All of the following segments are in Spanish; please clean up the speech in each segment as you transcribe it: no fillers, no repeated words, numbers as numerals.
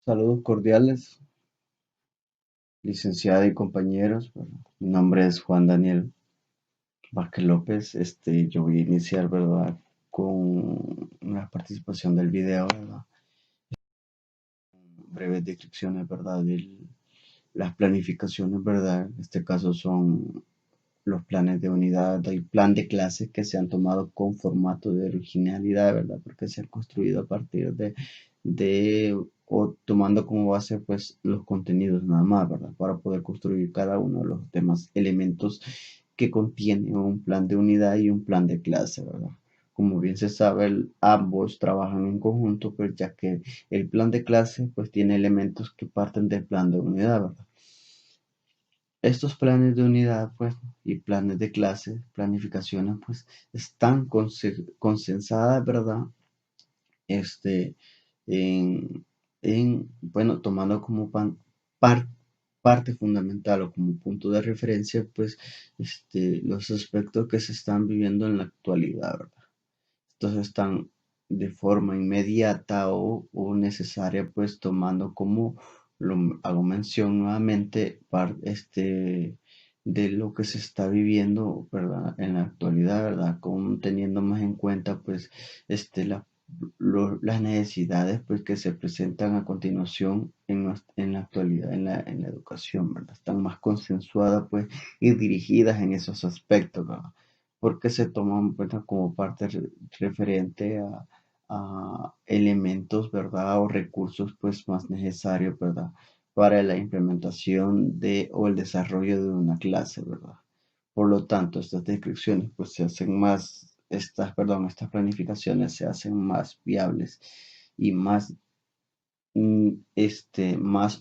Saludos cordiales, licenciada y compañeros. Bueno, mi nombre es Juan Daniel Vázquez López. Yo voy a iniciar, ¿verdad? Con una participación del video, ¿verdad? Breves descripciones, ¿verdad? De las planificaciones, ¿verdad? En este caso son los planes de unidad y plan de clases que se han tomado con formato de originalidad, ¿verdad? Porque se han construido a partir o tomando como base pues los contenidos nada más, ¿verdad? Para poder construir cada uno de los demás elementos que contiene un plan de unidad y un plan de clase, ¿verdad? Como bien se sabe, ambos trabajan en conjunto, pues ya que el plan de clase pues tiene elementos que parten del plan de unidad, ¿verdad? Estos planes de unidad, pues, y planes de clase, planificaciones, pues, están consensadas, ¿verdad? Este, bueno, tomando como par- parte fundamental o como punto de referencia, pues, los aspectos que se están viviendo en la actualidad, ¿verdad? Estos están de forma inmediata o necesaria, pues, tomando como hago mención nuevamente, de lo que se está viviendo, ¿verdad? En la actualidad, ¿verdad? Como teniendo más en cuenta, pues, este, la, las necesidades, pues, que se presentan a continuación en la actualidad, en la educación, ¿verdad? Están más consensuadas, pues, y dirigidas en esos aspectos, ¿verdad? Porque se toman, bueno, como parte referente a elementos, ¿verdad? O recursos, pues, más necesarios, ¿verdad? Para la implementación o el desarrollo de una clase, ¿verdad? Por lo tanto, estas descripciones, pues, estas planificaciones se hacen más viables y más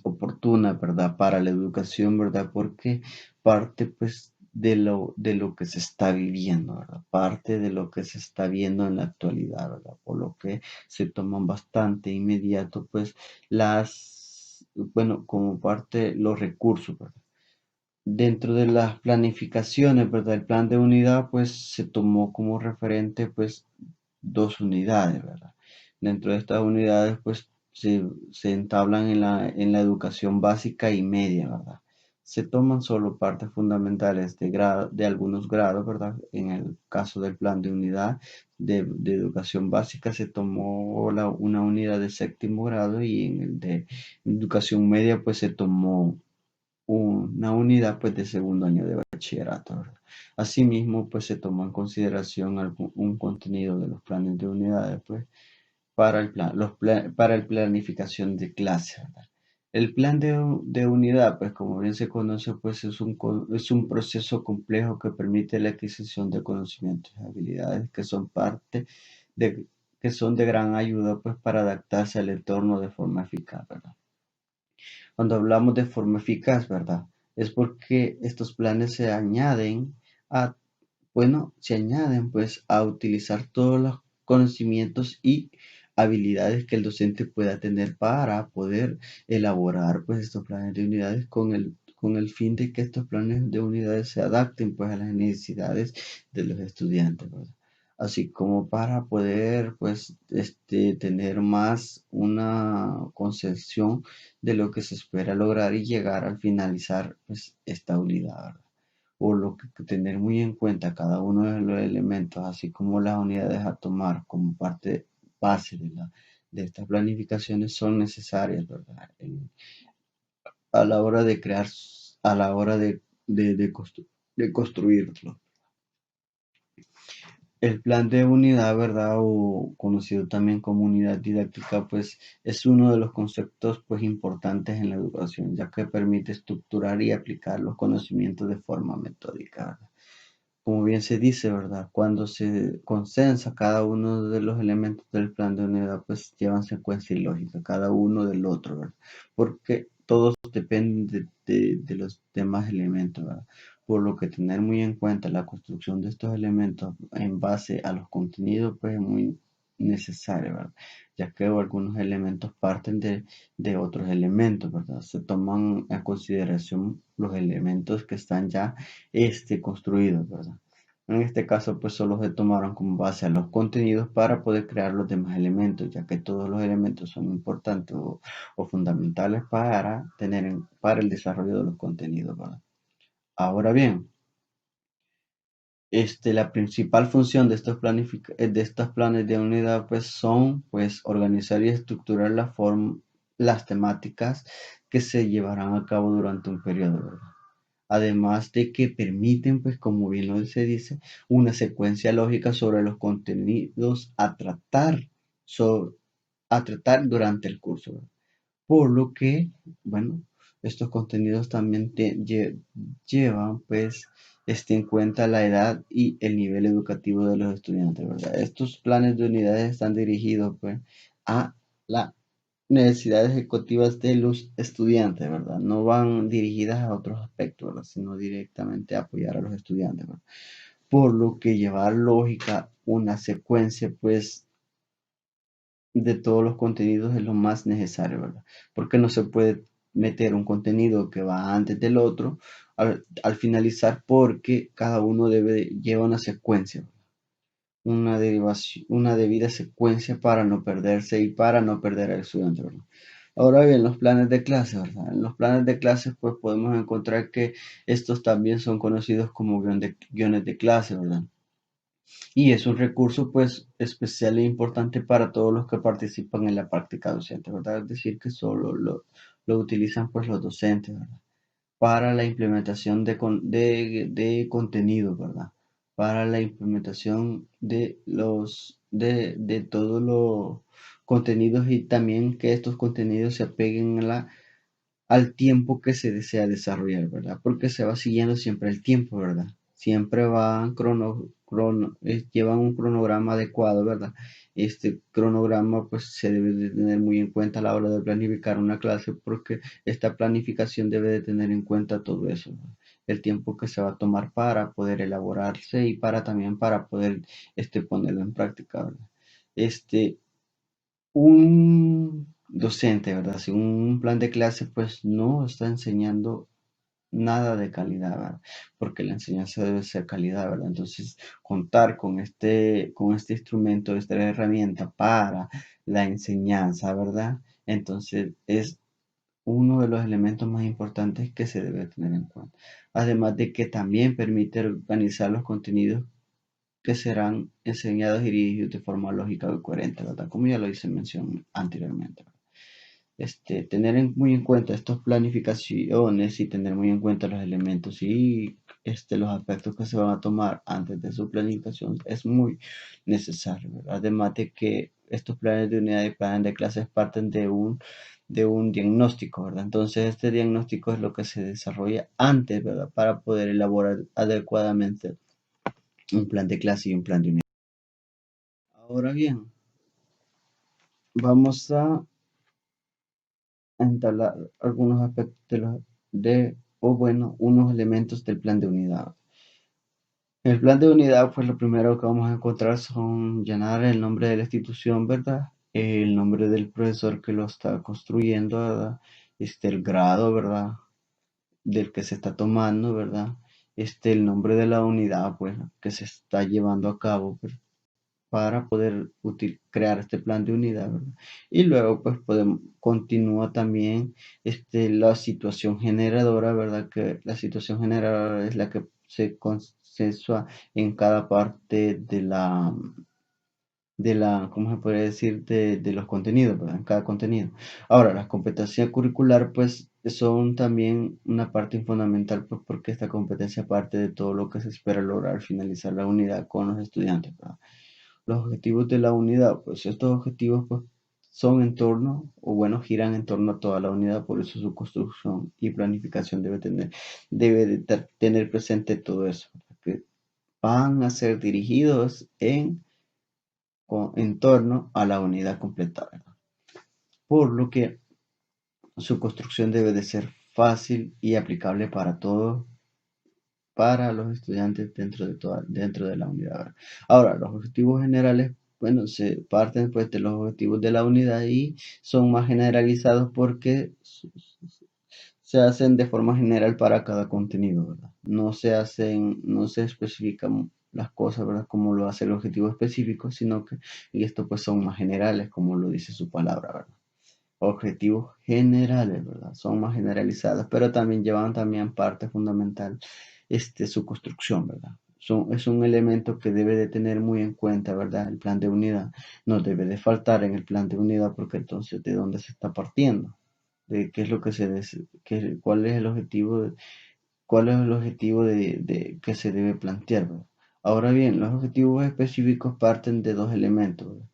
oportuna, ¿verdad? Para la educación, ¿verdad? Porque parte, pues, de lo que se está viviendo, ¿verdad? Parte de lo que se está viendo en la actualidad, ¿verdad? Por lo que se toman bastante inmediato, pues, bueno, como parte los recursos, ¿verdad? Dentro de las planificaciones, ¿verdad? El plan de unidad, pues, se tomó como referente, pues, dos unidades, ¿verdad? Dentro de estas unidades, pues, se entablan en la educación básica y media, ¿verdad? Se toman solo partes fundamentales de algunos grados, ¿verdad? En el caso del plan de unidad de educación básica se tomó una unidad de séptimo grado y en el de educación media, pues, se tomó una unidad pues de segundo año de bachillerato, ¿verdad? Asimismo, pues se tomó en consideración un contenido de los planes de unidades pues para el planificación de clase, ¿verdad? El plan de unidad, pues como bien se conoce, pues es un proceso complejo que permite la adquisición de conocimientos y habilidades de, que son de gran ayuda pues para adaptarse al entorno de forma eficaz, ¿verdad? Cuando hablamos de forma eficaz, ¿verdad? Es porque estos planes a, se añaden pues a utilizar todos los conocimientos y habilidades que el docente pueda tener para poder elaborar pues estos planes de unidades con el fin de que estos planes de unidades se adapten pues a las necesidades de los estudiantes, ¿verdad? Así como para poder pues tener más una concepción de lo que se espera lograr y llegar al finalizar pues esta unidad, ¿verdad? Por lo que tener muy en cuenta cada uno de los elementos, así como las unidades a tomar como parte base de estas planificaciones son necesarias, ¿verdad? A la hora de crear, a la hora de construirlo. El plan de unidad, ¿verdad? O conocido también como unidad didáctica, pues es uno de los conceptos pues importantes en la educación, ya que permite estructurar y aplicar los conocimientos de forma metódica, ¿verdad? Como bien se dice, ¿verdad? Cuando se consensa cada uno de los elementos del plan de unidad, pues llevan secuencia y lógica, cada uno del otro, ¿verdad? Porque todos dependen de los demás elementos, ¿verdad? Por lo que tener muy en cuenta la construcción de estos elementos en base a los contenidos, pues es muy necesario, ¿verdad? Ya que algunos elementos parten de otros elementos, ¿verdad? Se toman en consideración los elementos que están ya construidos, ¿verdad? En este caso, pues solo se tomaron como base a los contenidos para poder crear los demás elementos, ya que todos los elementos son importantes o fundamentales para para el desarrollo de los contenidos, ¿verdad? Ahora bien, la principal función de de estos planes de unidad pues son pues organizar y estructurar las temáticas que se llevarán a cabo durante un periodo, ¿verdad? Además de que permiten, pues como bien lo se dice, una secuencia lógica sobre los contenidos so- a tratar durante el curso, ¿verdad? Por lo que, bueno, estos contenidos también llevan, pues, en cuenta la edad y el nivel educativo de los estudiantes, ¿verdad? Estos planes de unidades están dirigidos, pues, a las necesidades ejecutivas de los estudiantes, ¿verdad? No van dirigidas a otros aspectos, ¿verdad? Sino directamente a apoyar a los estudiantes, ¿verdad? Por lo que llevar lógica, una secuencia, pues, de todos los contenidos es lo más necesario, ¿verdad? Porque no se puede meter un contenido que va antes del otro al finalizar porque cada uno lleva una secuencia, una derivación, una debida secuencia para no perderse y para no perder al estudiante, ¿verdad? Ahora bien, los planes de clase, ¿verdad? En los planes de clase, pues podemos encontrar que estos también son conocidos como guiones de clase, ¿verdad? Y es un recurso pues especial e importante para todos los que participan en la práctica docente, ¿verdad? Es decir, que solo lo utilizan pues los docentes, ¿verdad? Para la implementación de contenido, ¿verdad? Para la implementación de todos los contenidos y también que estos contenidos se apeguen al tiempo que se desea desarrollar, ¿verdad? Porque se va siguiendo siempre el tiempo, ¿verdad? Siempre van llevan un cronograma adecuado, ¿verdad? Este cronograma pues se debe de tener muy en cuenta a la hora de planificar una clase porque esta planificación debe de tener en cuenta todo eso, ¿verdad? El tiempo que se va a tomar para poder elaborarse y para también para poder ponerlo en práctica, ¿verdad? Este, un docente, ¿verdad? Si un plan de clase, pues no está enseñando nada de calidad, ¿verdad? Porque la enseñanza debe ser calidad, ¿verdad? Entonces, contar con este instrumento, esta herramienta para la enseñanza, ¿verdad? Entonces, es uno de los elementos más importantes que se debe tener en cuenta. Además de que también permite organizar los contenidos que serán enseñados y dirigidos de forma lógica y coherente, ¿verdad? Como ya lo hice mención anteriormente. Tener muy en cuenta estas planificaciones y tener muy en cuenta los elementos y los aspectos que se van a tomar antes de su planificación es muy necesario, ¿verdad? Además de que estos planes de unidad y planes de clases parten de un diagnóstico, ¿verdad? Entonces este diagnóstico es lo que se desarrolla antes, ¿verdad? Para poder elaborar adecuadamente un plan de clase y un plan de unidad. Ahora bien, vamos a entablar algunos aspectos o bueno, unos elementos del plan de unidad. El plan de unidad, pues lo primero que vamos a encontrar son llenar el nombre de la institución, ¿verdad? El nombre del profesor que lo está construyendo, ¿verdad? El grado, ¿verdad? Del que se está tomando, ¿verdad? El nombre de la unidad, pues, que se está llevando a cabo, ¿verdad? Para poder crear este plan de unidad, ¿verdad? Y luego pues podemos, continúa también la situación generadora, ¿verdad? Que la situación generadora es la que se consensúa en cada parte ¿cómo se puede decir? De los contenidos, ¿verdad? En cada contenido. Ahora, las competencias curricular, pues, son también una parte fundamental, pues, porque esta competencia parte de todo lo que se espera lograr al finalizar la unidad con los estudiantes, ¿verdad? Los objetivos de la unidad, pues estos objetivos pues, son en torno, o bueno, giran en torno a toda la unidad, por eso su construcción y planificación tener presente todo eso, que van a ser dirigidos en torno a la unidad completa, ¿verdad? Por lo que su construcción debe de ser fácil y aplicable para todos para los estudiantes dentro de la unidad, ¿verdad? Ahora, los objetivos generales, bueno, se parten pues de los objetivos de la unidad y son más generalizados porque se hacen de forma general para cada contenido, ¿verdad? No se especifican las cosas, ¿verdad? Como lo hace el objetivo específico, sino que, y esto pues son más generales, como lo dice su palabra, ¿verdad? Objetivos generales, ¿verdad? Son más generalizados, pero también llevan también parte fundamental, su construcción, ¿verdad? Es un elemento que debe de tener muy en cuenta, ¿verdad? El plan de unidad no debe de faltar en el plan de unidad porque entonces de dónde se está partiendo, de qué es lo que cuál es el objetivo, que se debe plantear, ¿verdad? Ahora bien, los objetivos específicos parten de dos elementos, ¿verdad?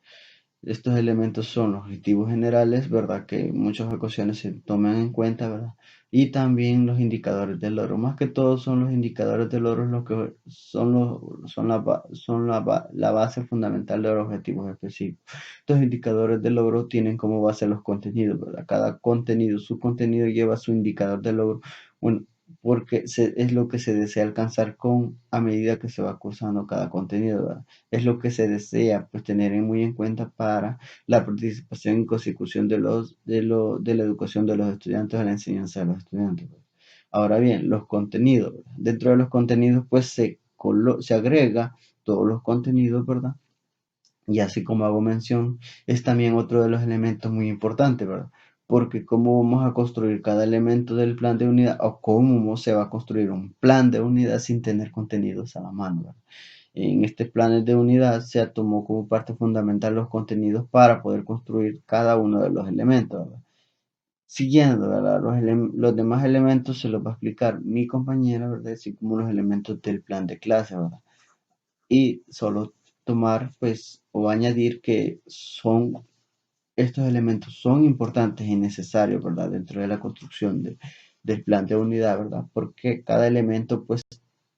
Estos elementos son los objetivos generales, ¿verdad? Que en muchas ocasiones se toman en cuenta, ¿verdad? Y también los indicadores del logro. Más que todo son los indicadores del logro los que son la base fundamental de los objetivos específicos. Estos indicadores del logro tienen como base los contenidos, ¿verdad? Cada contenido, su contenido lleva su indicador de logro. Bueno, porque es lo que se desea alcanzar a medida que se va cursando cada contenido, ¿verdad? Es lo que se desea pues tener muy en cuenta para la participación y consecución de la educación de los estudiantes, de la enseñanza de los estudiantes, ¿verdad? Ahora bien, los contenidos, ¿verdad? Dentro de los contenidos pues se agrega todos los contenidos, ¿verdad? Y así como hago mención, es también otro de los elementos muy importantes, ¿verdad? Porque cómo vamos a construir cada elemento del plan de unidad o cómo se va a construir un plan de unidad sin tener contenidos a la mano, ¿verdad? En este plan de unidad se tomó como parte fundamental los contenidos para poder construir cada uno de los elementos, ¿verdad? Siguiendo, ¿verdad? Los demás elementos se los va a explicar mi compañera, ¿verdad? Así como los elementos del plan de clase, ¿verdad? Y solo tomar, pues, o añadir que estos elementos son importantes y necesarios, ¿verdad? Dentro de la construcción del plan de unidad, ¿verdad? Porque cada elemento, pues,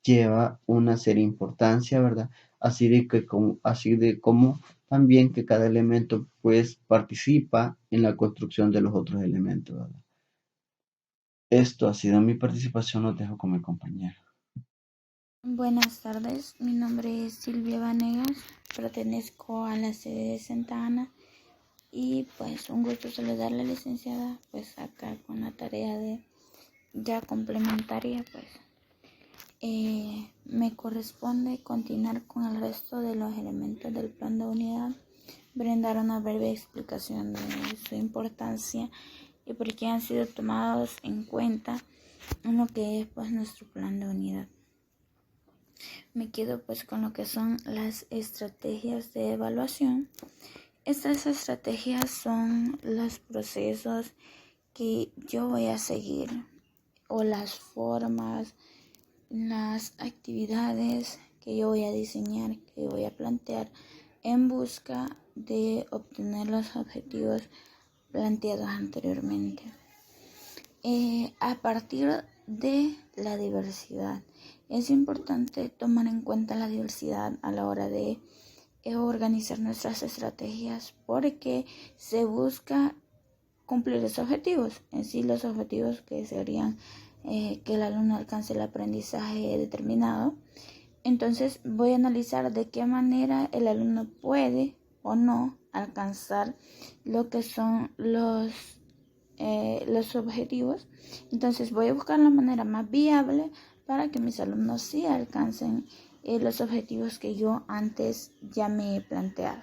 lleva una seria importancia, ¿verdad? Así de como también que cada elemento, pues, participa en la construcción de los otros elementos, ¿verdad? Esto ha sido mi participación, los dejo con mi compañero. Buenas tardes, mi nombre es Silvia Vanegas, pertenezco a la sede de Santa Ana y pues un gusto saludar a la licenciada, pues acá con la tarea de ya complementaria, pues me corresponde continuar con el resto de los elementos del plan de unidad, brindar una breve explicación de su importancia y por qué han sido tomados en cuenta en lo que es pues nuestro plan de unidad. Me quedo pues con lo que son las estrategias de evaluación. Estas estrategias son los procesos que yo voy a seguir o las formas, las actividades que yo voy a diseñar, que voy a plantear en busca de obtener los objetivos planteados anteriormente. A partir de la diversidad. Es importante tomar en cuenta la diversidad a la hora de organizar nuestras estrategias porque se busca cumplir los objetivos. En sí, los objetivos que serían que el alumno alcance el aprendizaje determinado. Entonces voy a analizar de qué manera el alumno puede o no alcanzar lo que son los objetivos. Entonces voy a buscar la manera más viable para que mis alumnos sí alcancen los objetivos que yo antes ya me he planteado.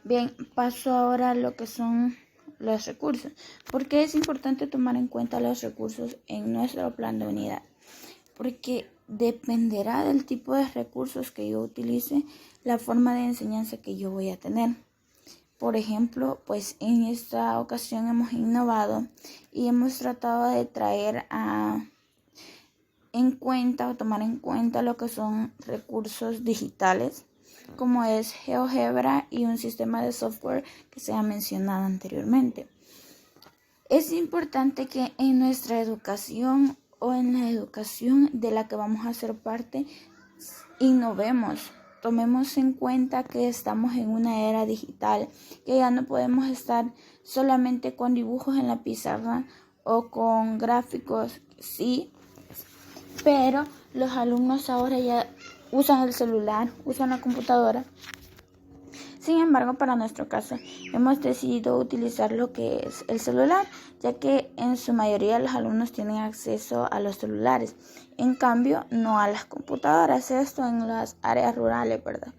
Bien, paso ahora a lo que son los recursos. ¿Por qué es importante tomar en cuenta los recursos en nuestro plan de unidad? Porque dependerá del tipo de recursos que yo utilice, la forma de enseñanza que yo voy a tener. Por ejemplo, pues en esta ocasión hemos innovado y hemos tratado de traer en cuenta o tomar en cuenta lo que son recursos digitales, como es GeoGebra y un sistema de software que se ha mencionado anteriormente. Es importante que en nuestra educación o en la educación de la que vamos a ser parte, innovemos. Tomemos en cuenta que estamos en una era digital, que ya no podemos estar solamente con dibujos en la pizarra o con gráficos, sí, pero los alumnos ahora ya usan el celular, usan la computadora. Sin embargo, para nuestro caso, hemos decidido utilizar lo que es el celular, ya que en su mayoría los alumnos tienen acceso a los celulares. En cambio, no a las computadoras, esto en las áreas rurales, ¿verdad?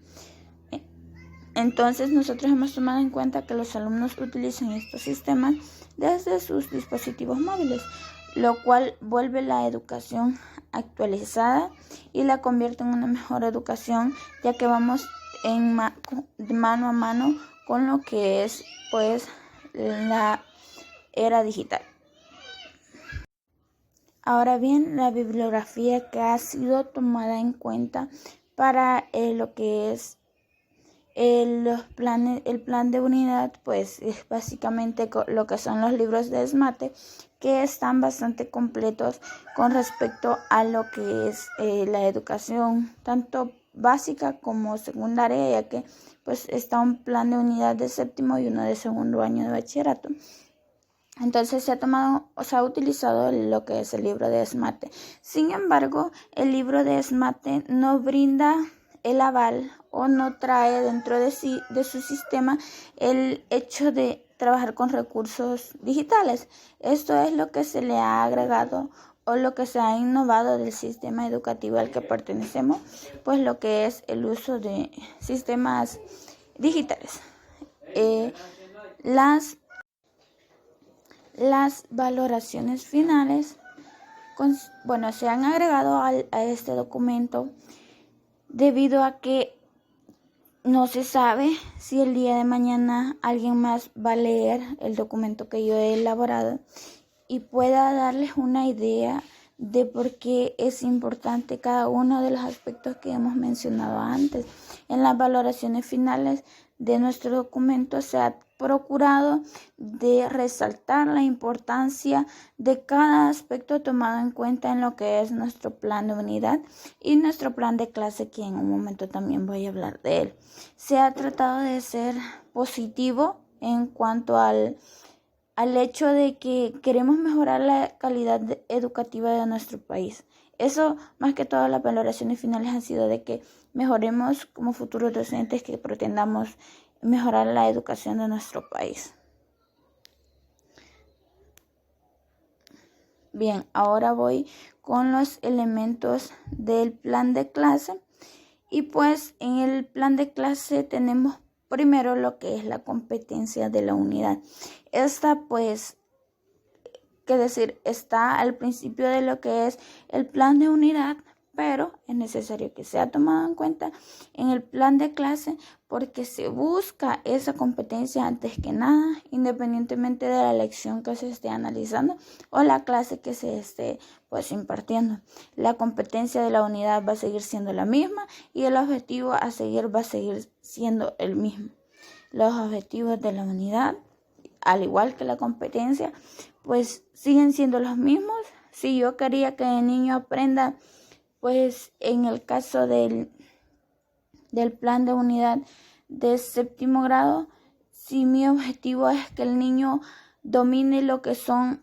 Entonces, nosotros hemos tomado en cuenta que los alumnos utilicen estos sistemas desde sus dispositivos móviles, lo cual vuelve la educación actualizada y la convierte en una mejor educación, ya que vamos mano a mano con lo que es pues la era digital. Ahora bien, la bibliografía que ha sido tomada en cuenta para lo que es el plan de unidad, pues es básicamente lo que son los libros de SMATE, que están bastante completos con respecto a lo que es la educación, tanto básica como secundaria, ya que pues está un plan de unidad de séptimo y uno de segundo año de bachillerato. Entonces se ha utilizado lo que es el libro de SMATE. Sin embargo, el libro de SMATE no brinda el aval o no trae dentro de su sistema el hecho de trabajar con recursos digitales. Esto es lo que se le ha agregado o lo que se ha innovado del sistema educativo al que pertenecemos, pues lo que es el uso de sistemas digitales. Las valoraciones finales se han agregado a este documento debido a que no se sabe si el día de mañana alguien más va a leer el documento que yo he elaborado y pueda darles una idea de por qué es importante cada uno de los aspectos que hemos mencionado antes. En las valoraciones finales de nuestro documento se ha procurado de resaltar la importancia de cada aspecto tomado en cuenta en lo que es nuestro plan de unidad y nuestro plan de clase, que en un momento también voy a hablar de él. Se ha tratado de ser positivo en cuanto al hecho de que queremos mejorar la calidad educativa de nuestro país. Eso, más que todo, las valoraciones finales han sido de que mejoremos como futuros docentes, que pretendamos mejorar la educación de nuestro país. Bien, ahora voy con los elementos del plan de clase. Y pues en el plan de clase tenemos primero lo que es la competencia de la unidad. Esta pues, está al principio de lo que es el plan de unidad, pero es necesario que sea tomado en cuenta en el plan de clase porque se busca esa competencia antes que nada, independientemente de la lección que se esté analizando o la clase que se esté pues impartiendo. La competencia de la unidad va a seguir siendo la misma y el objetivo a seguir va a seguir siendo el mismo. Los objetivos de la unidad, al igual que la competencia, pues siguen siendo los mismos. Si yo quería que el niño aprenda, pues en el caso del plan de unidad de séptimo grado, si mi objetivo es que el niño domine lo que son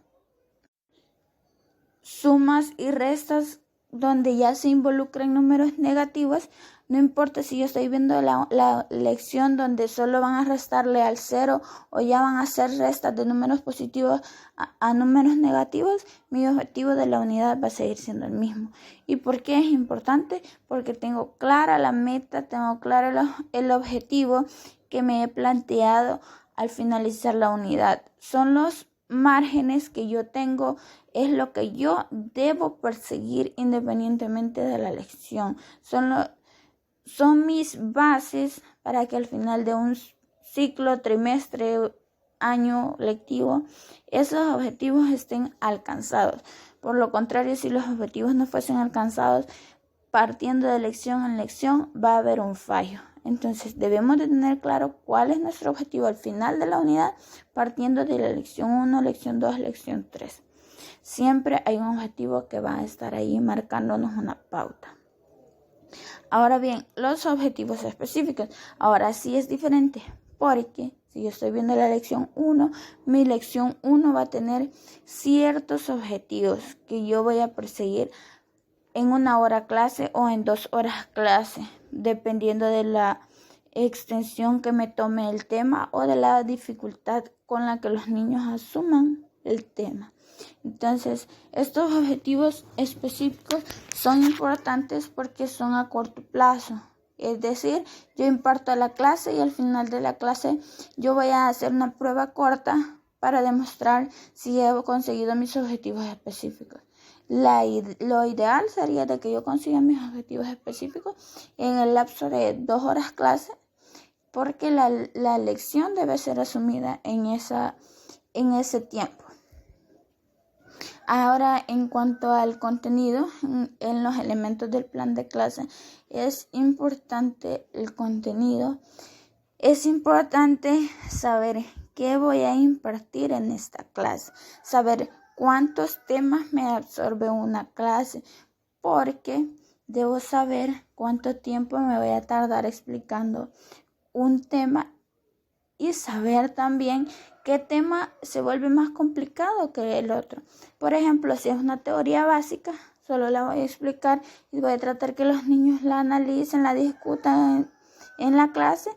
sumas y restas donde ya se involucran números negativos, no importa si yo estoy viendo la lección donde solo van a restarle al 0 o ya van a hacer restas de números positivos a números negativos, mi objetivo de la unidad va a seguir siendo el mismo. ¿Y por qué es importante? Porque tengo clara la meta, tengo claro el objetivo que me he planteado al finalizar la unidad. Son los márgenes que yo tengo, es lo que yo debo perseguir independientemente de la lección. Son mis bases para que al final de un ciclo, trimestre, año lectivo, esos objetivos estén alcanzados. Por lo contrario, si los objetivos no fuesen alcanzados, partiendo de lección en lección, va a haber un fallo. Entonces debemos de tener claro cuál es nuestro objetivo al final de la unidad, partiendo de la lección 1, lección 2, lección 3. Siempre hay un objetivo que va a estar ahí marcándonos una pauta. Ahora bien, los objetivos específicos. Ahora sí es diferente, porque si yo estoy viendo la lección 1, mi lección 1 va a tener ciertos objetivos que yo voy a perseguir en 1 hora clase o en 2 horas clase, dependiendo de la extensión que me tome el tema o de la dificultad con la que los niños asuman el tema. Entonces, estos objetivos específicos son importantes porque son a corto plazo. Es decir, yo imparto la clase y al final de la clase yo voy a hacer una prueba corta para demostrar si he conseguido mis objetivos específicos. Lo ideal sería de que yo consiga mis objetivos específicos en el lapso de 2 horas clase, porque la lección debe ser asumida en ese tiempo. Ahora, en cuanto al contenido, en los elementos del plan de clase, es importante el contenido. Es importante saber qué voy a impartir en esta clase, saber cuántos temas me absorbe una clase, porque debo saber cuánto tiempo me voy a tardar explicando un tema y saber también qué tema se vuelve más complicado que el otro. Por ejemplo, si es una teoría básica, solo la voy a explicar y voy a tratar que los niños la analicen, la discutan en la clase,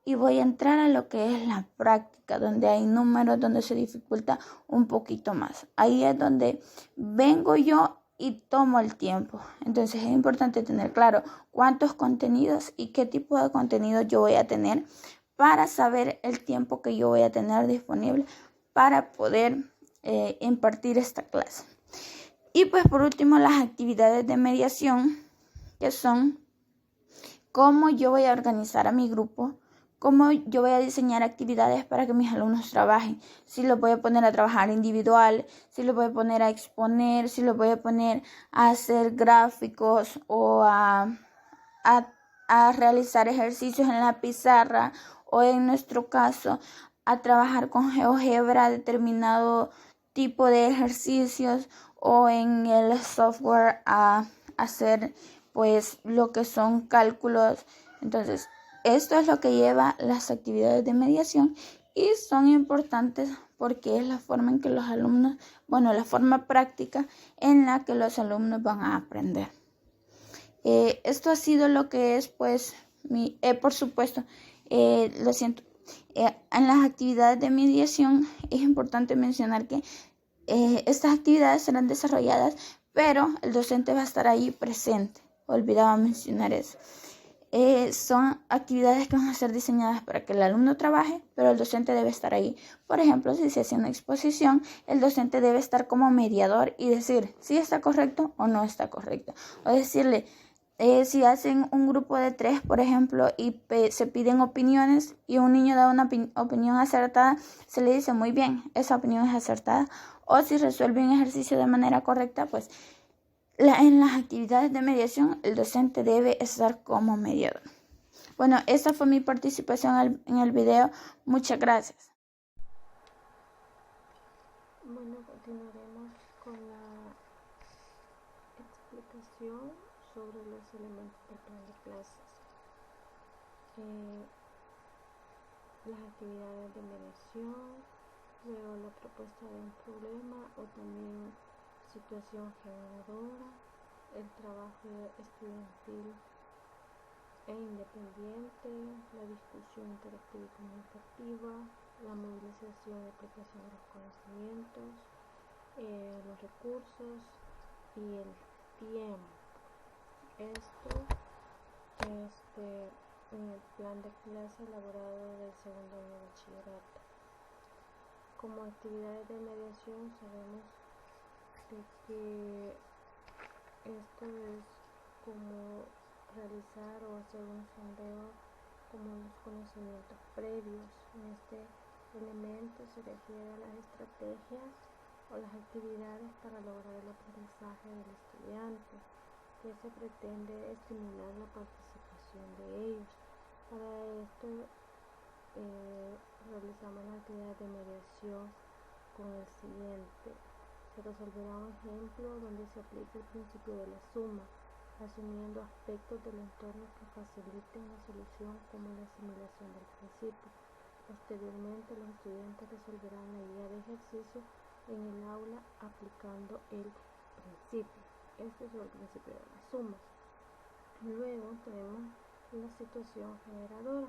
y voy a entrar a lo que es la práctica, donde hay números, donde se dificulta un poquito más. Ahí es donde vengo yo y tomo el tiempo. Entonces es importante tener claro cuántos contenidos y qué tipo de contenido yo voy a tener para saber el tiempo que yo voy a tener disponible para poder impartir esta clase. Y pues por último, las actividades de mediación, que son cómo yo voy a organizar a mi grupo, cómo yo voy a diseñar actividades para que mis alumnos trabajen. Si los voy a poner a trabajar individual, si los voy a poner a exponer, si los voy a poner a hacer gráficos o a realizar ejercicios en la pizarra, o en nuestro caso a trabajar con GeoGebra determinado tipo de ejercicios, o en el software a hacer pues lo que son cálculos. Entonces, esto es lo que lleva las actividades de mediación y son importantes porque es la forma en que los alumnos, la forma práctica en la que los alumnos van a aprender. Esto ha sido lo que es pues por supuesto, lo siento, en las actividades de mediación es importante mencionar que estas actividades serán desarrolladas, pero el docente va a estar ahí presente. Olvidaba mencionar eso. Son actividades que van a ser diseñadas para que el alumno trabaje, pero el docente debe estar ahí. Por ejemplo, si se hace una exposición, el docente debe estar como mediador y decir si está correcto o no está correcto. O decirle, si hacen un grupo de 3, por ejemplo, y se piden opiniones y un niño da una opinión acertada, se le dice muy bien, esa opinión es acertada. O si resuelve un ejercicio de manera correcta, pues en las actividades de mediación el docente debe estar como mediador. Bueno, esta fue mi participación en el video. Muchas gracias. Bueno, continuaremos con la explicación sobre los elementos del plan de clases. Las actividades de mediación, luego la propuesta de un problema o también situación generadora, el trabajo estudiantil e independiente, la discusión interactiva y comunicativa, la movilización y aplicación de los conocimientos, los recursos y el tiempo. Esto en el plan de clase elaborado del segundo año de bachillerato. Como actividades de mediación sabemos de que esto es como realizar o hacer un sondeo como los conocimientos previos. En este elemento se refiere a las estrategias o las actividades para lograr el aprendizaje del estudiante, que se pretende estimular la participación de ellos. Para esto realizamos la actividad de mediación con el siguiente. Se resolverá un ejemplo donde se aplica el principio de la suma, asumiendo aspectos del entorno que faciliten la solución, como la asimilación del principio. Posteriormente, los estudiantes resolverán la guía de ejercicio en el aula aplicando el principio. Este es el principio de las sumas. Luego tenemos la situación generadora.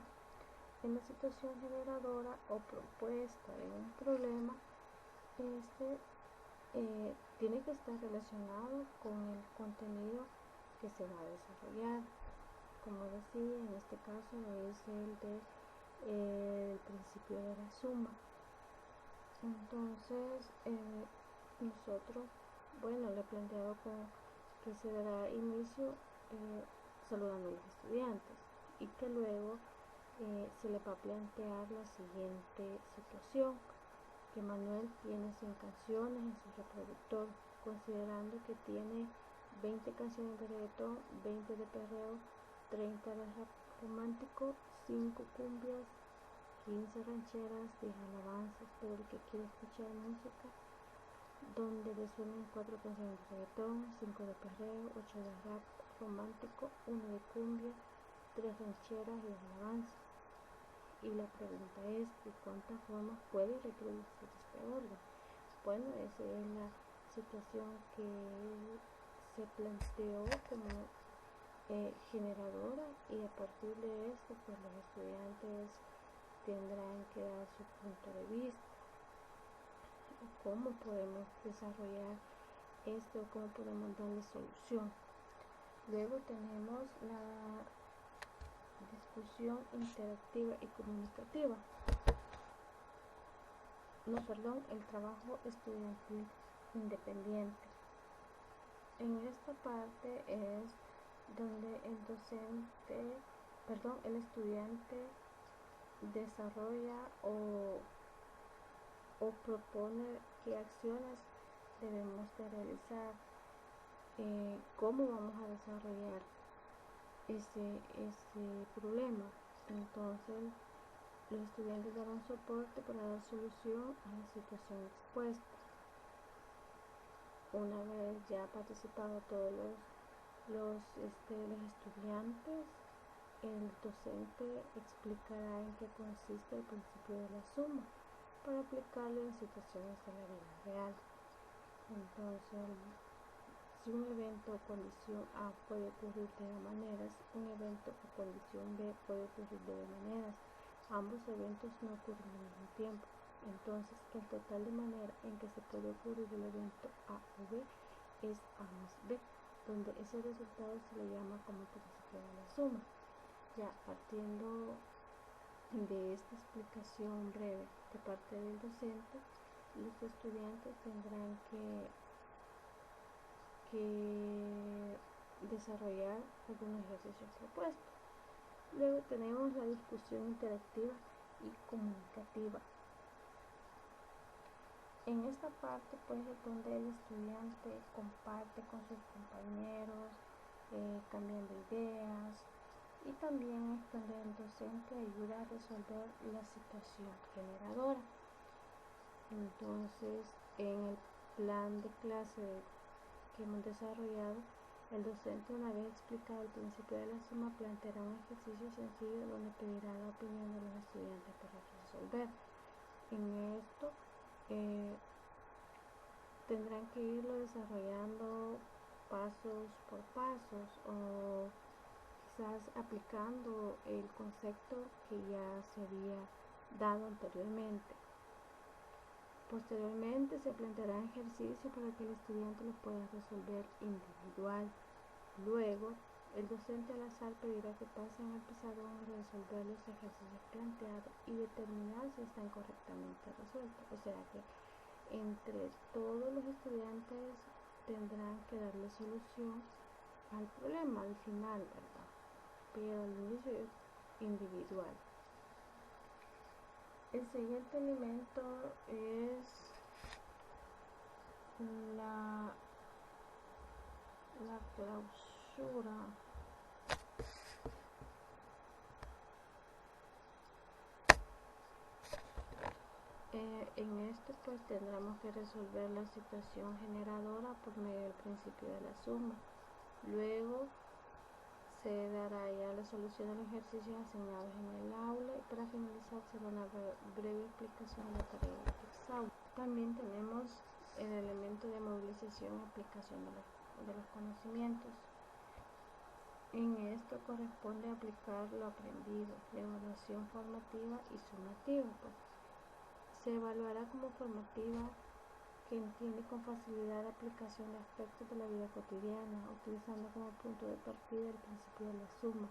En la situación generadora o propuesta de un problema, tiene que estar relacionado con el contenido que se va a desarrollar. Como decía, en este caso es el principio de la suma. Entonces, nosotros, le he planteado que se dará inicio saludando a los estudiantes y que luego se le va a plantear la siguiente situación: que Manuel tiene 100 canciones en su reproductor, considerando que tiene 20 canciones de reggaetón, 20 de perreo, 30 de rap romántico, 5 cumbias, 15 rancheras, 10 alabanzas, pero el que quiere escuchar música donde le suenen 4 canciones de reggaetón, 5 de perreo, 8 de rap romántico, 1 de cumbia, 3 rancheras y 2 alabanzas. Y la pregunta es: ¿de cuántas formas puede reproducir este orden? Bueno, esa es la situación que se planteó como generadora, y a partir de esto pues los estudiantes tendrán que dar su punto de vista, cómo podemos desarrollar esto, cómo podemos darle solución. Luego tenemos la discusión interactiva y comunicativa. El trabajo estudiantil independiente. En esta parte es donde el estudiante desarrolla o propone qué acciones debemos de realizar, cómo vamos a desarrollar ese problema. Entonces, los estudiantes darán soporte para dar solución a la situación expuesta. Una vez ya participado todos los estudiantes, el docente explicará en qué consiste el principio de la suma para aplicarlo en situaciones de la vida real. Entonces, si un evento o condición A puede ocurrir de dos maneras, un evento o condición B puede ocurrir de dos maneras. Ambos eventos no ocurren al mismo tiempo. Entonces, el total de manera en que se puede ocurrir el evento A o B es A más B, donde ese resultado se le llama como principio de la suma. Ya partiendo de esta explicación breve de parte del docente, los estudiantes tendrán que desarrollar algunos ejercicios propuestos. Luego tenemos la discusión interactiva y comunicativa. En esta parte pues es donde el estudiante comparte con sus compañeros, cambiando ideas, y también es donde el docente ayuda a resolver la situación generadora. Entonces, en el plan de clase que hemos desarrollado, el docente, una vez explicado el principio de la suma, planteará un ejercicio sencillo donde pedirá la opinión de los estudiantes para resolver. En esto tendrán que irlo desarrollando pasos por pasos, o quizás aplicando el concepto que ya se había dado anteriormente. Posteriormente se planteará ejercicio para que el estudiante los pueda resolver individual. Luego, el docente al azar pedirá que pasen al pizarrón a resolver los ejercicios planteados y determinar si están correctamente resueltos. O sea que entre todos los estudiantes tendrán que darle solución al problema al final, ¿verdad? Pero al inicio es individual. El siguiente elemento es la clausura. En este pues tendremos que resolver la situación generadora por medio del principio de la suma. Luego se dará ya la solución de los ejercicios asignados en el aula, y para finalizar se dará una breve explicación de la tarea de examen. También tenemos el elemento de movilización y aplicación de los conocimientos. En esto corresponde aplicar lo aprendido, la evaluación formativa y sumativa. Pues, se evaluará como formativa que entiende con facilidad la aplicación de aspectos de la vida cotidiana, utilizando como punto de partida el principio de la suma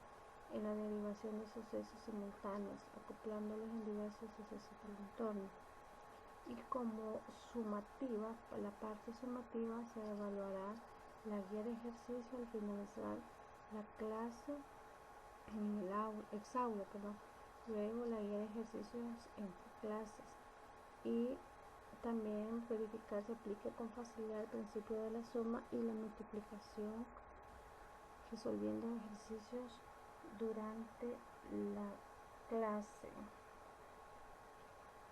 en la derivación de sucesos simultáneos, acoplándolos en diversos sucesos del entorno. Y como sumativa, la parte sumativa se evaluará la guía de ejercicio al finalizar la clase en el exaula, luego la guía de ejercicios entre clases y también verificar si aplica con facilidad el principio de la suma y la multiplicación, resolviendo ejercicios durante la clase.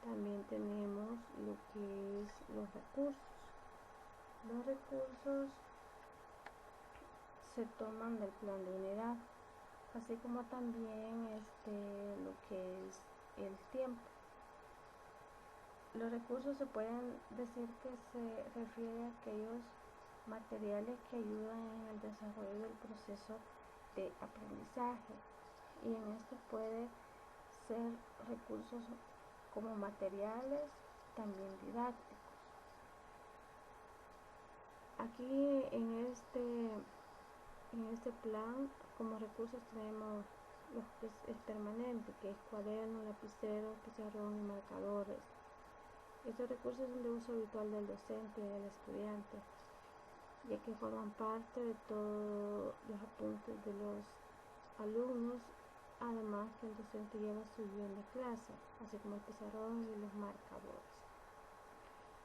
También tenemos lo que es los recursos. Los recursos se toman del plan de unidad, así como también lo que es el tiempo. Los recursos se pueden decir que se refiere a aquellos materiales que ayudan en el desarrollo del proceso de aprendizaje, y en esto puede ser recursos como materiales, también didácticos. Aquí en este plan, como recursos tenemos los que es permanente, que es cuaderno, lapicero, pizarrón y marcadores. Estos recursos son de uso habitual del docente y del estudiante, ya que forman parte de todos los apuntes de los alumnos, además que el docente lleva su guión de clase, así como el pizarrón y los marcadores.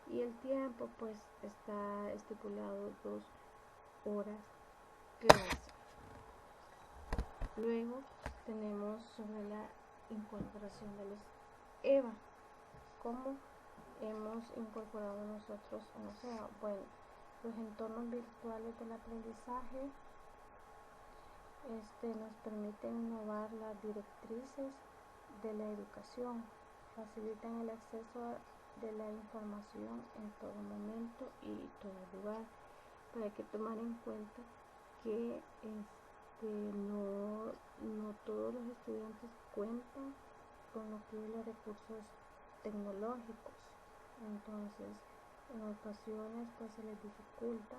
Y el tiempo pues está estipulado 2 horas clase. Luego tenemos sobre la incorporación de los EVA. ¿Cómo hemos incorporado nosotros en los EVA? Bueno, los entornos virtuales del aprendizaje nos permiten innovar las directrices de la educación, facilitan el acceso de la información en todo momento y todo lugar, pero hay que tomar en cuenta que no todos los estudiantes cuentan con lo que es los recursos tecnológicos, entonces en ocasiones pues se les dificulta,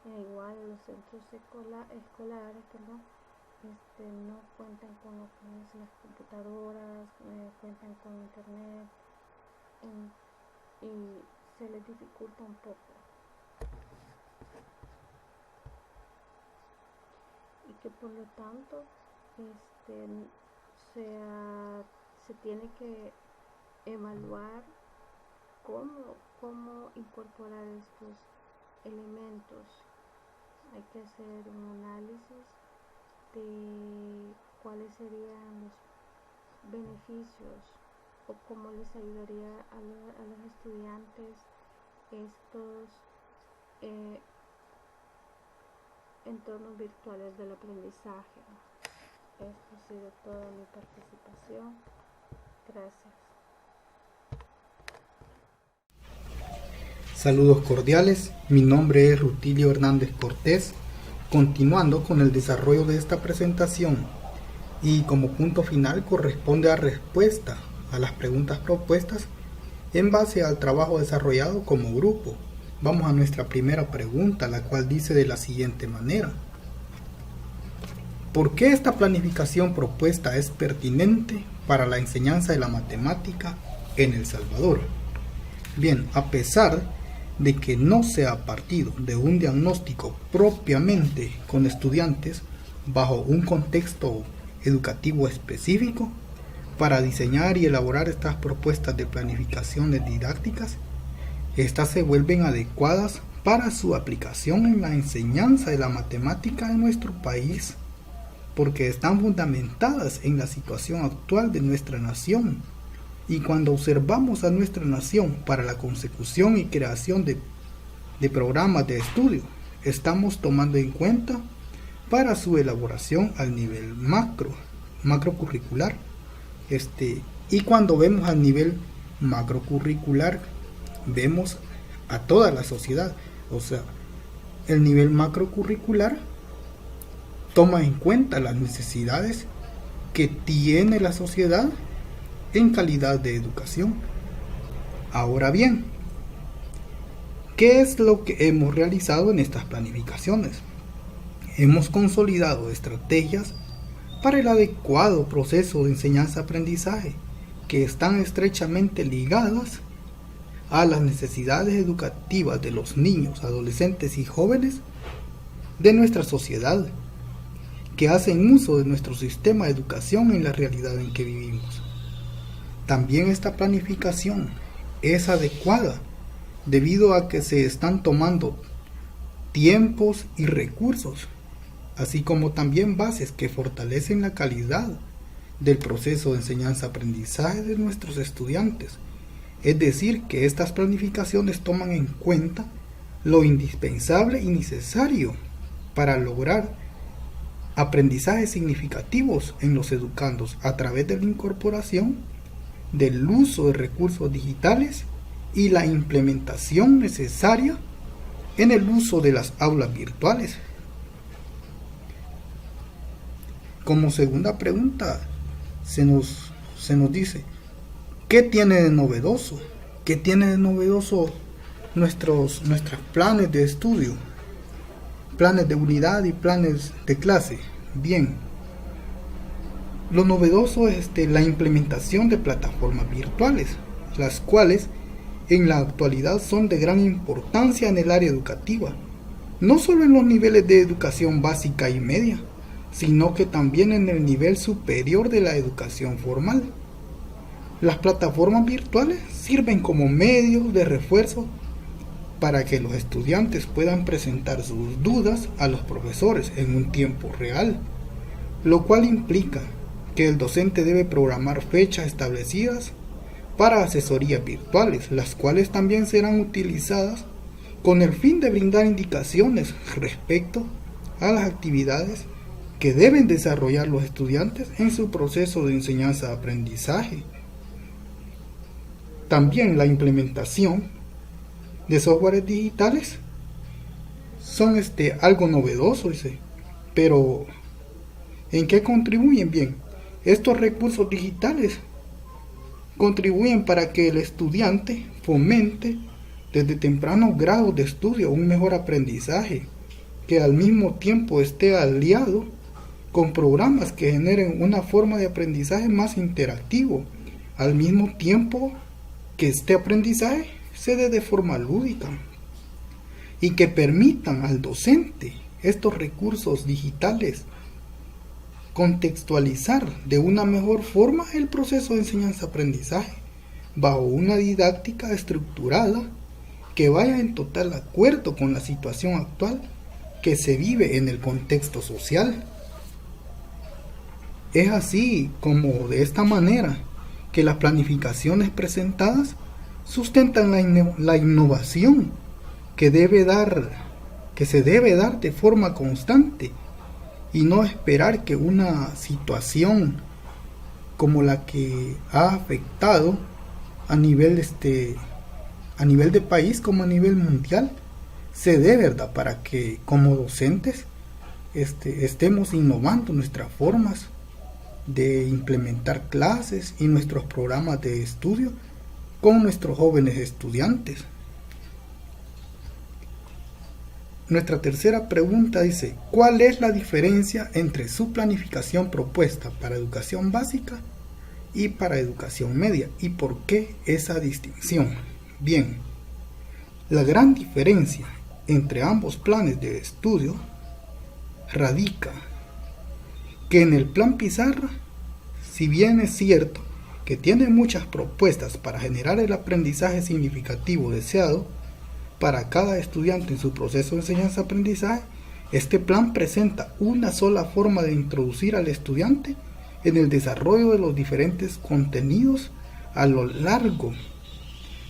igual los centros escolares no cuentan con lo que es las computadoras, cuentan con internet, y se les dificulta un poco, y que por lo tanto se tiene que evaluar cómo incorporar estos elementos. Hay que hacer un análisis de cuáles serían los beneficios o cómo les ayudaría a los estudiantes estos entornos virtuales del aprendizaje. Esto ha sido toda mi participación. Gracias. Saludos cordiales, mi nombre es Rutilio Hernández Cortés, continuando con el desarrollo de esta presentación, y como punto final corresponde a respuesta a las preguntas propuestas en base al trabajo desarrollado como grupo. Vamos a nuestra primera pregunta, la cual dice de la siguiente manera: ¿por qué esta planificación propuesta es pertinente para la enseñanza de la matemática en El Salvador? Bien, a pesar de que no sea partido de un diagnóstico propiamente con estudiantes bajo un contexto educativo específico, para diseñar y elaborar estas propuestas de planificaciones didácticas, estas se vuelven adecuadas para su aplicación en la enseñanza de la matemática en nuestro país, porque están fundamentadas en la situación actual de nuestra nación. Y cuando observamos a nuestra nación para la consecución y creación de programas de estudio, estamos tomando en cuenta para su elaboración al nivel macrocurricular. Y cuando vemos al nivel macrocurricular, vemos a toda la sociedad. O sea, el nivel macrocurricular toma en cuenta las necesidades que tiene la sociedad en calidad de educación. Ahora bien, ¿qué es lo que hemos realizado en estas planificaciones? Hemos consolidado estrategias para el adecuado proceso de enseñanza-aprendizaje que están estrechamente ligadas a las necesidades educativas de los niños, adolescentes y jóvenes de nuestra sociedad, que hacen uso de nuestro sistema de educación en la realidad en que vivimos. También esta planificación es adecuada debido a que se están tomando tiempos y recursos, así como también bases que fortalecen la calidad del proceso de enseñanza-aprendizaje de nuestros estudiantes. Es decir, que estas planificaciones toman en cuenta lo indispensable y necesario para lograr aprendizajes significativos en los educandos a través de la incorporación del uso de recursos digitales y la implementación necesaria en el uso de las aulas virtuales. Como segunda pregunta se nos dice, ¿qué tiene de novedoso? ¿Qué tiene de novedoso nuestros planes de estudio? Planes de unidad y planes de clase. Bien, lo novedoso es la implementación de plataformas virtuales, las cuales en la actualidad son de gran importancia en el área educativa, no solo en los niveles de educación básica y media, sino que también en el nivel superior de la educación formal. Las plataformas virtuales sirven como medios de refuerzo para que los estudiantes puedan presentar sus dudas a los profesores en un tiempo real, lo cual implica que el docente debe programar fechas establecidas para asesorías virtuales, las cuales también serán utilizadas con el fin de brindar indicaciones respecto a las actividades que deben desarrollar los estudiantes en su proceso de enseñanza-aprendizaje. También la implementación de softwares digitales son algo novedoso, pero ¿en qué contribuyen? Bien, estos recursos digitales contribuyen para que el estudiante fomente desde tempranos grados de estudio un mejor aprendizaje, que al mismo tiempo esté aliado con programas que generen una forma de aprendizaje más interactivo, al mismo tiempo que este aprendizaje se dé de forma lúdica y que permitan al docente estos recursos digitales contextualizar de una mejor forma el proceso de enseñanza-aprendizaje bajo una didáctica estructurada que vaya en total acuerdo con la situación actual que se vive en el contexto social. Es así como de esta manera que las planificaciones presentadas sustentan la innovación que se debe dar de forma constante y no esperar que una situación como la que ha afectado a nivel de país como a nivel mundial se dé, ¿verdad? Para que como docentes estemos innovando nuestras formas de implementar clases y nuestros programas de estudio con nuestros jóvenes estudiantes. Nuestra tercera pregunta dice, ¿cuál es la diferencia entre su planificación propuesta para educación básica y para educación media? ¿Y por qué esa distinción? Bien, la gran diferencia entre ambos planes de estudio radica que en el plan Pizarra, si bien es cierto que tiene muchas propuestas para generar el aprendizaje significativo deseado para cada estudiante en su proceso de enseñanza-aprendizaje, este plan presenta una sola forma de introducir al estudiante en el desarrollo de los diferentes contenidos a lo largo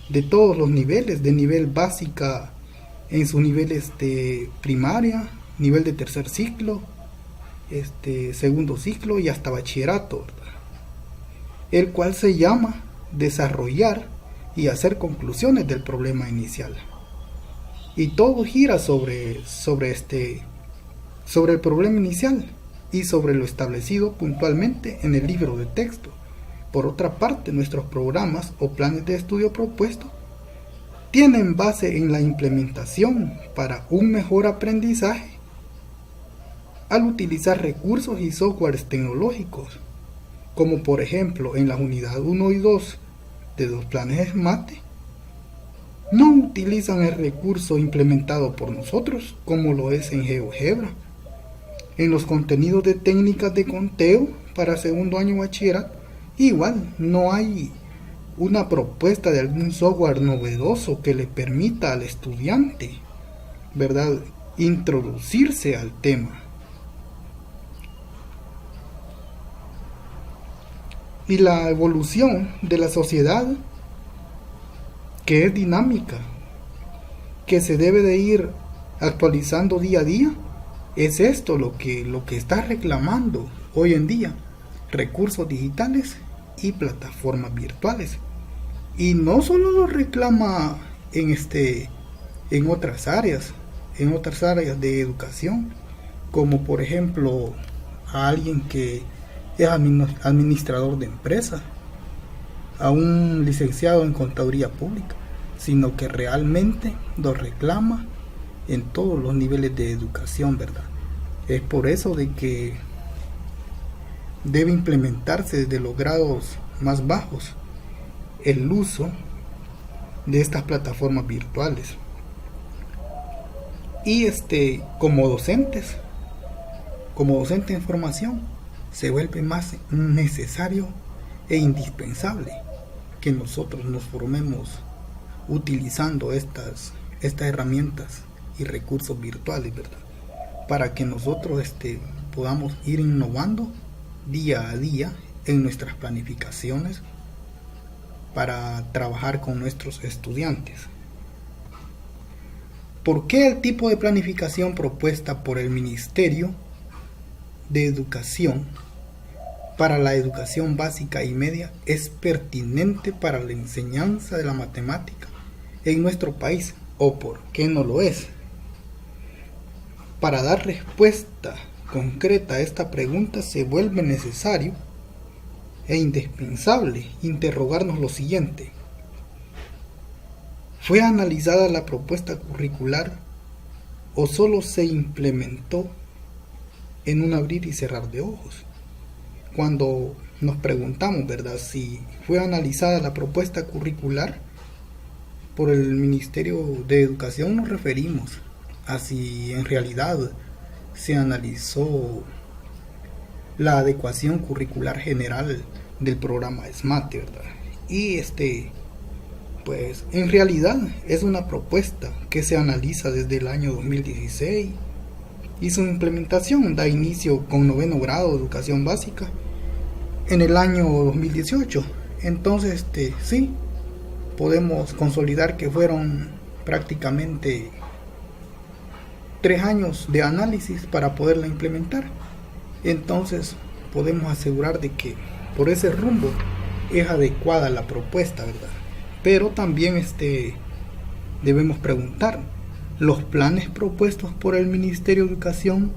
de todos los niveles, de nivel básica en sus niveles de primaria, nivel de tercer ciclo, segundo ciclo y hasta bachillerato, ¿verdad? El cual se llama desarrollar y hacer conclusiones del problema inicial. Y todo gira sobre sobre el problema inicial y sobre lo establecido puntualmente en el libro de texto. Por otra parte, nuestros programas o planes de estudio propuestos tienen base en la implementación para un mejor aprendizaje al utilizar recursos y softwares tecnológicos, como por ejemplo en las unidades 1 y 2 de los planes SMAT, no utilizan el recurso implementado por nosotros, como lo es en GeoGebra. En los contenidos de técnicas de conteo para segundo año de bachillerato, igual no hay una propuesta de algún software novedoso que le permita al estudiante, ¿verdad?, introducirse al tema. Y la evolución de la sociedad, que es dinámica, que se debe de ir actualizando día a día, es esto lo que está reclamando hoy en día: recursos digitales y plataformas virtuales. Y no solo lo reclama en otras áreas de educación, como por ejemplo a alguien que es administrador de empresa, a un licenciado en contaduría pública, sino que realmente lo reclama en todos los niveles de educación, ¿verdad? Es por eso de que debe implementarse desde los grados más bajos el uso de estas plataformas virtuales. Y como docentes en formación, se vuelve más necesario e indispensable que nosotros nos formemos utilizando estas herramientas y recursos virtuales, ¿verdad?, para que nosotros podamos ir innovando día a día en nuestras planificaciones para trabajar con nuestros estudiantes. ¿Por qué el tipo de planificación propuesta por el Ministerio de Educación para la educación básica y media es pertinente para la enseñanza de la matemática en nuestro país, o por qué no lo es? Para dar respuesta concreta a esta pregunta se vuelve necesario e indispensable interrogarnos lo siguiente: ¿fue analizada la propuesta curricular o solo se implementó en un abrir y cerrar de ojos? Cuando nos preguntamos, ¿verdad?, si fue analizada la propuesta curricular por el Ministerio de Educación, nos referimos a si en realidad se analizó la adecuación curricular general del programa SMAT, ¿verdad? Y pues en realidad es una propuesta que se analiza desde el año 2016 y su implementación da inicio con 9º grado de educación básica en el año 2018. Entonces, sí, podemos consolidar que fueron prácticamente 3 años de análisis para poderla implementar. Entonces, podemos asegurar de que por ese rumbo es adecuada la propuesta, ¿verdad? Pero también debemos preguntar: ¿los planes propuestos por el Ministerio de Educación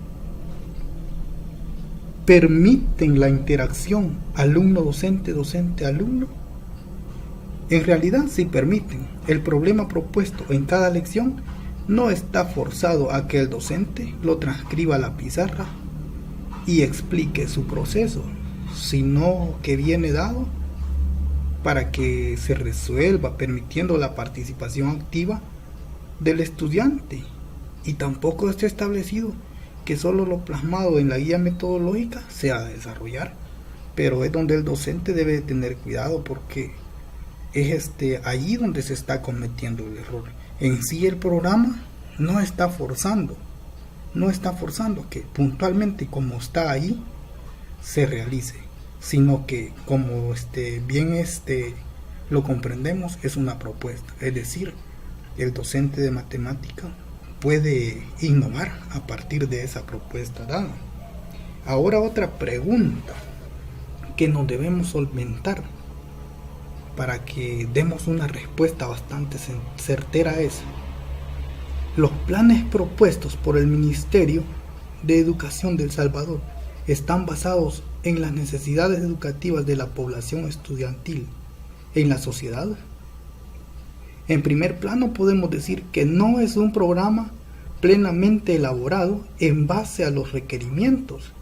permiten la interacción alumno-docente, docente-alumno? En realidad sí permiten. El problema propuesto en cada lección no está forzado a que el docente lo transcriba a la pizarra y explique su proceso, sino que viene dado para que se resuelva permitiendo la participación activa del estudiante, y tampoco está establecido que solo lo plasmado en la guía metodológica sea a desarrollar, pero es donde el docente debe tener cuidado, porque es allí donde se está cometiendo el error. En sí el programa no está forzando que puntualmente como está ahí se realice, sino que como bien lo comprendemos, es una propuesta, es decir, el docente de matemática puede innovar a partir de esa propuesta dada. Ahora, otra pregunta que nos debemos solventar para que demos una respuesta bastante certera es: ¿los planes propuestos por el Ministerio de educación de El Salvador están basados en las necesidades educativas de la población estudiantil en la sociedad? En primer plano podemos decir que no es un programa plenamente elaborado en base a los requerimientos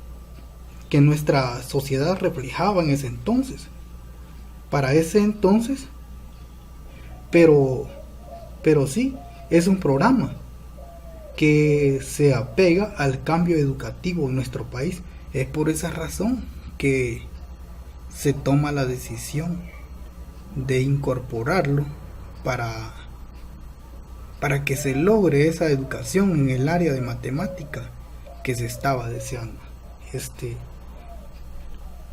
que nuestra sociedad reflejaba en ese entonces. Para ese entonces, pero sí, es un programa que se apega al cambio educativo en nuestro país. Es por esa razón que se toma la decisión de incorporarlo para que se logre esa educación en el área de matemática que se estaba deseando.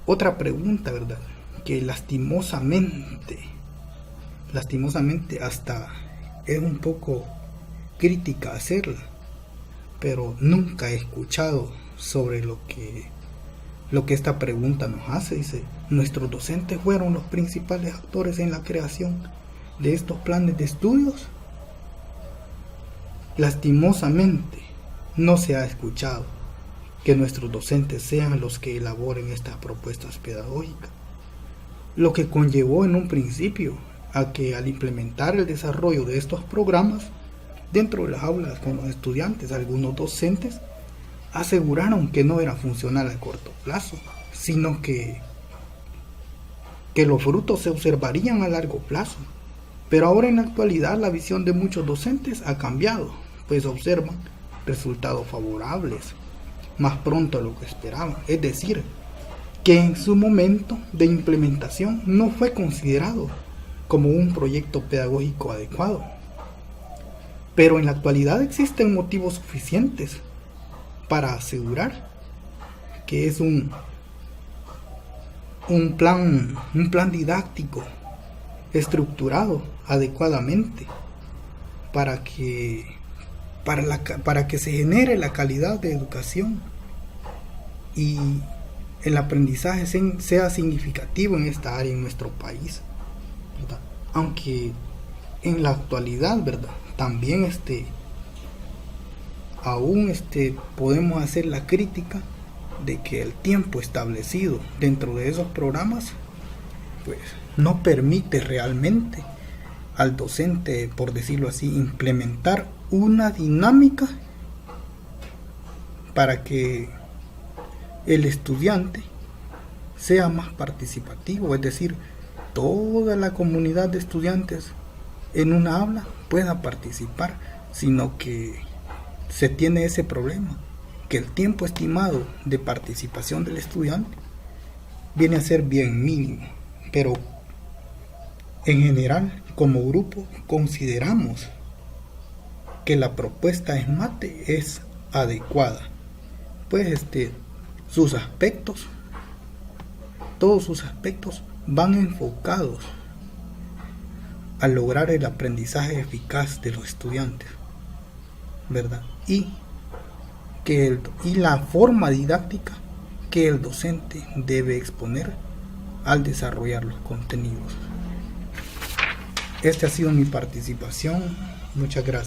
Otra pregunta, ¿verdad? Que lastimosamente hasta es un poco crítica hacerla, pero nunca he escuchado sobre lo que esta pregunta nos hace. Dice: ¿nuestros docentes fueron los principales actores en la creación de estos planes de estudios? Lastimosamente no se ha escuchado que nuestros docentes sean los que elaboren estas propuestas pedagógicas, lo que conllevó en un principio a que, al implementar el desarrollo de estos programas dentro de las aulas con los estudiantes, algunos docentes aseguraron que no era funcional a corto plazo, sino que los frutos se observarían a largo plazo. Pero ahora, en la actualidad, la visión de muchos docentes ha cambiado, pues observan resultados favorables más pronto de lo que esperaban. Es decir, que en su momento de implementación no fue considerado como un proyecto pedagógico adecuado. Pero en la actualidad existen motivos suficientes para asegurar que es un plan didáctico estructurado adecuadamente para que se genere la calidad de educación y el aprendizaje sea significativo en esta área en nuestro país, ¿verdad? Aunque en la actualidad, ¿verdad?, también aún podemos hacer la crítica de que el tiempo establecido dentro de esos programas pues no permite realmente al docente, por decirlo así, implementar una dinámica para que el estudiante sea más participativo, es decir, toda la comunidad de estudiantes en una aula pueda participar, sino que se tiene ese problema, que el tiempo estimado de participación del estudiante viene a ser bien mínimo. Pero en general, como grupo, consideramos que la propuesta SMATE es adecuada, pues todos sus aspectos van enfocados a lograr el aprendizaje eficaz de los estudiantes, ¿verdad? Y la forma didáctica que el docente debe exponer al desarrollar los contenidos. Esta ha sido mi participación. Muchas gracias.